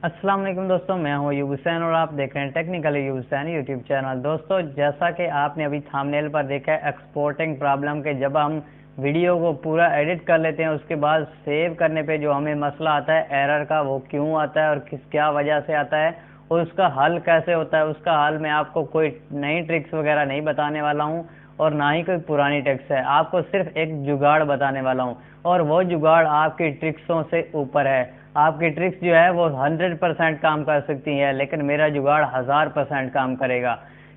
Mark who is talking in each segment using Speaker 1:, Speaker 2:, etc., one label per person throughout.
Speaker 1: अस्सलाम वालेकुम दोस्तों, मैं हूं अयूब हुसैन और आप देख रहे हैं technical Ayub Hussain YouTube channel. दोस्तों, जैसा कि आपने अभी थंबनेल पर देखा है एक्सपोर्टिंग प्रॉब्लम के, जब हम वीडियो को पूरा एडिट कर लेते हैं उसके बाद सेव करने पे जो हमें मसला आता है एरर का, वो क्यों आता है और क्या वजह से आता है और उसका हल कैसे होता है। उसका हल मैं आपको कोई नई ट्रिक्स वगैरह नहीं बताने वाला हूँ और ना ही कोई पुरानी ट्रिक्स है, आपको सिर्फ एक जुगाड़ बताने वाला हूँ और वो जुगाड़ आपकी ट्रिक्सों से ऊपर है। आपकी ट्रिक्स जो है वो 100% काम कर सकती है, लेकिन मेरा जुगाड़ 1000% काम करेगा,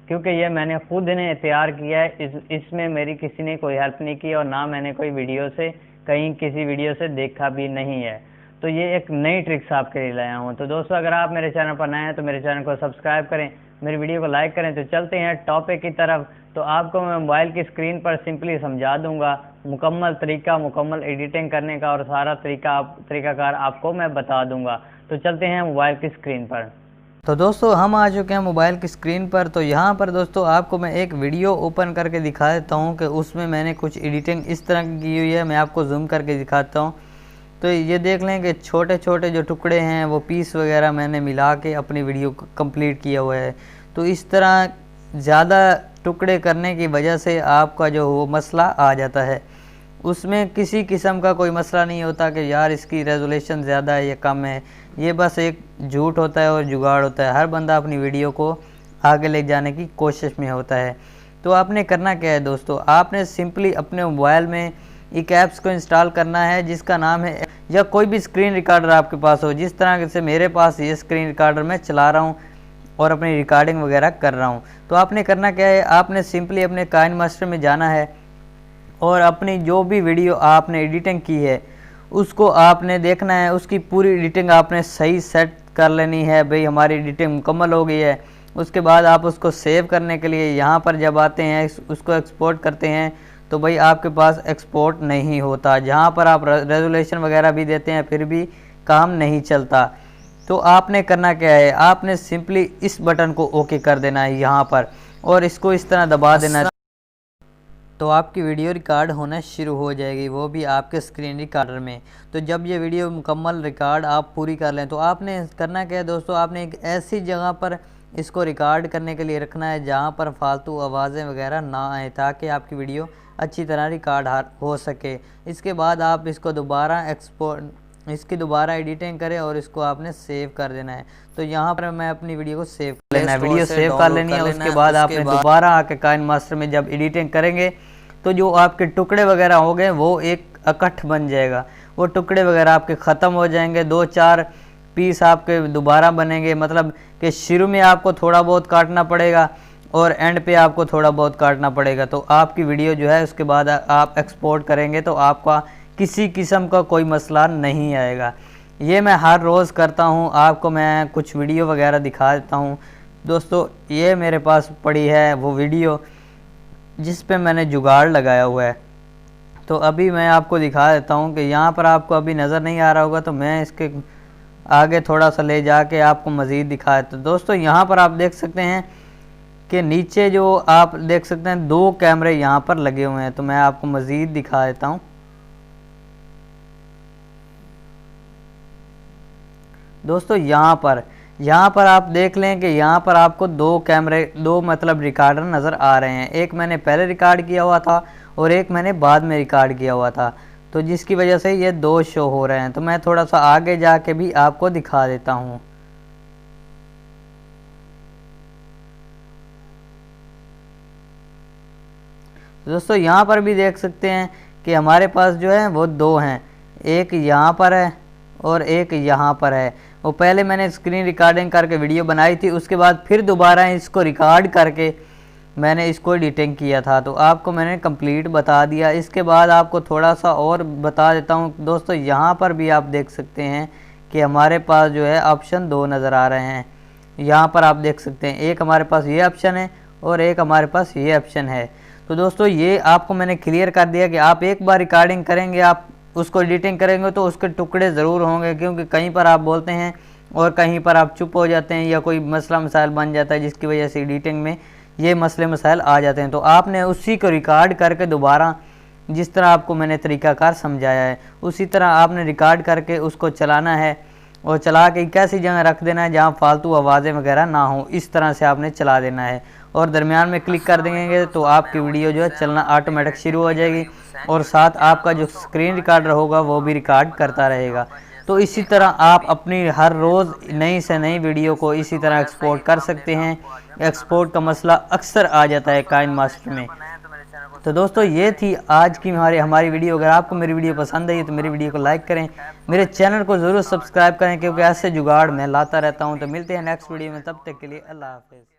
Speaker 1: क्योंकि ये मैंने खुद ने तैयार किया है। इसमें मेरी किसी ने कोई हेल्प नहीं की और ना मैंने कोई वीडियो से कहीं किसी वीडियो से देखा भी नहीं है। तो ये एक नई ट्रिक्स आपके लिए लाया हूँ। तो दोस्तों, अगर आप मेरे चैनल पर नए हैं तो मेरे चैनल को सब्सक्राइब करें, मेरी वीडियो को लाइक करें। तो चलते हैं टॉपिक की तरफ। तो आपको मैं मोबाइल की स्क्रीन पर सिंपली समझा दूंगा, मुकम्मल तरीका, मुकम्मल एडिटिंग करने का और सारा तरीकाकार आपको मैं बता दूंगा। तो चलते हैं मोबाइल की स्क्रीन पर।
Speaker 2: तो दोस्तों, हम आ चुके हैं मोबाइल की स्क्रीन पर। तो यहाँ पर दोस्तों आपको मैं एक वीडियो ओपन करके दिखा देता हूँ कि उसमें मैंने कुछ एडिटिंग इस तरह की हुई है। मैं आपको जूम करके दिखाता हूँ। तो ये देख लें कि छोटे छोटे जो टुकड़े हैं वो पीस वगैरह मैंने मिला के अपनी वीडियो को कंप्लीट किया हुआ है। तो इस तरह ज़्यादा टुकड़े करने की वजह से आपका जो वो मसला आ जाता है। उसमें किसी किस्म का कोई मसला नहीं होता कि यार इसकी रेजोल्यूशन ज़्यादा है या कम है। ये बस एक झूठ होता है और जुगाड़ होता है। हर बंदा अपनी वीडियो को आगे ले जाने की कोशिश में होता है। तो आपने करना क्या है दोस्तों, आपने सिंपली अपने मोबाइल में एक ऐप्स को इंस्टॉल करना है जिसका नाम है, या कोई भी स्क्रीन रिकॉर्डर आपके पास हो। जिस तरह से मेरे पास ये स्क्रीन रिकॉर्डर मैं चला रहा हूँ और अपनी रिकॉर्डिंग वगैरह कर रहा हूँ। तो आपने करना क्या है, आपने सिंपली अपने काइनमास्टर में जाना है और अपनी जो भी वीडियो आपने एडिटिंग की है उसको आपने देखना है। उसकी पूरी एडिटिंग आपने सही सेट कर लेनी है। भाई हमारी एडिटिंग मुकम्मल हो गई है। उसके बाद आप उसको सेव करने के लिए यहाँ पर जब आते हैं, उसको एक्सपोर्ट करते हैं, तो भाई आपके पास एक्सपोर्ट नहीं होता। जहाँ पर आप रेजोल्यूशन वगैरह भी देते हैं फिर भी काम नहीं चलता। तो आपने करना क्या है, आपने सिंपली इस बटन को ओके कर देना है यहाँ पर और इसको इस तरह दबा देना है। तो आपकी वीडियो रिकॉर्ड होना शुरू हो जाएगी, वो भी आपके स्क्रीन रिकॉर्डर में। तो जब ये वीडियो मुकम्मल रिकॉर्ड आप पूरी कर लें तो आपने करना क्या है दोस्तों, आपने एक ऐसी जगह पर इसको रिकॉर्ड करने के लिए रखना है जहाँ पर फालतू आवाज़ें वगैरह ना आए, ताकि आपकी वीडियो अच्छी तरह रिकॉर्ड हो सके। इसके बाद आप इसको इसकी दोबारा एडिटिंग करें और इसको आपने सेव कर देना है। तो यहाँ पर मैं अपनी वीडियो को सेव कर लेना है, वीडियो सेव कर लेनी है। उसके बाद आपने दोबारा आके काइनमास्टर में जब एडिटिंग करेंगे तो जो आपके टुकड़े वगैरह हो गए वो एक इकट्ठ बन जाएगा। वो टुकड़े वगैरह आपके ख़त्म हो जाएंगे, 2-4 पीस आपके दोबारा बनेंगे। मतलब कि शुरू में आपको थोड़ा बहुत काटना पड़ेगा और एंड पे आपको थोड़ा बहुत काटना पड़ेगा। तो आपकी वीडियो जो है उसके बाद आप एक्सपोर्ट करेंगे तो आपका किसी किस्म का कोई मसला नहीं आएगा। ये मैं हर रोज़ करता हूँ। आपको मैं कुछ वीडियो वगैरह दिखा देता हूँ दोस्तों। ये मेरे पास पड़ी है वो वीडियो जिस पे मैंने जुगाड़ लगाया हुआ है। तो अभी मैं आपको दिखा देता हूँ कि यहाँ पर आपको अभी नज़र नहीं आ रहा होगा, तो मैं इसके आगे थोड़ा सा ले जाके आपको मज़ीद दिखा देता हूँ। दोस्तों, यहाँ पर आप देख सकते हैं कि नीचे जो आप देख सकते हैं 2 कैमरे यहाँ पर लगे हुए हैं। तो मैं आपको मज़ीद दिखा देता हूँ। दोस्तों, यहाँ पर आप देख लें कि यहाँ पर आपको 2 मतलब रिकॉर्डर नज़र आ रहे हैं। एक मैंने पहले रिकॉर्ड किया हुआ था और एक मैंने बाद में रिकॉर्ड किया हुआ था, तो जिसकी वजह से ये 2 शो हो रहे हैं। तो मैं थोड़ा सा आगे जाके भी आपको दिखा देता हूँ। दोस्तों, यहाँ पर भी देख सकते हैं कि हमारे पास जो है वो 2 हैं, एक यहाँ पर है और एक यहाँ पर है। वो पहले मैंने स्क्रीन रिकॉर्डिंग करके वीडियो बनाई थी, उसके बाद फिर दोबारा इसको रिकॉर्ड करके मैंने इसको एडिटिंग किया था। तो आपको मैंने कंप्लीट बता दिया। इसके बाद आपको थोड़ा सा और बता देता हूँ दोस्तों। यहाँ पर भी आप देख सकते हैं कि हमारे पास जो है ऑप्शन 2 नज़र आ रहे हैं। यहाँ पर आप देख सकते हैं एक हमारे पास ये ऑप्शन है और एक हमारे पास ये ऑप्शन है। तो दोस्तों, ये आपको मैंने क्लियर कर दिया कि आप एक बार रिकॉर्डिंग करेंगे, आप उसको एडिटिंग करेंगे तो उसके टुकड़े ज़रूर होंगे, क्योंकि कहीं पर आप बोलते हैं और कहीं पर आप चुप हो जाते हैं या कोई मसला मसाइल बन जाता है, जिसकी वजह से एडिटिंग में ये मसले मसाइल आ जाते हैं। तो आपने उसी को रिकॉर्ड करके दोबारा जिस तरह आपको मैंने तरीकाकार समझाया है उसी तरह आपने रिकॉर्ड करके उसको चलाना है और चला के एक ऐसी जगह रख देना है जहाँ फालतू आवाज़ें वगैरह ना हो, इस तरह से आपने चला देना है। और दरमियान में क्लिक कर देंगे तो आपकी वीडियो जो है चलना ऑटोमेटिक शुरू हो जाएगी और साथ आपका जो स्क्रीन रिकॉर्डर होगा वो भी रिकॉर्ड करता रहेगा। तो इसी तरह आप अपनी हर रोज़ नई से नई वीडियो को इसी तरह एक्सपोर्ट कर सकते हैं। एक्सपोर्ट का मसला अक्सर आ जाता है काइनमास्टर में। तो दोस्तों ये थी आज की हमारी वीडियो। अगर आपको मेरी वीडियो पसंद आई तो मेरी वीडियो को लाइक करें, मेरे चैनल को ज़रूर सब्सक्राइब करें, क्योंकि ऐसे जुगाड़ मैं लाता रहता हूं। तो मिलते हैं नेक्स्ट वीडियो में, तब तक के लिए अल्लाह हाफ़िज़।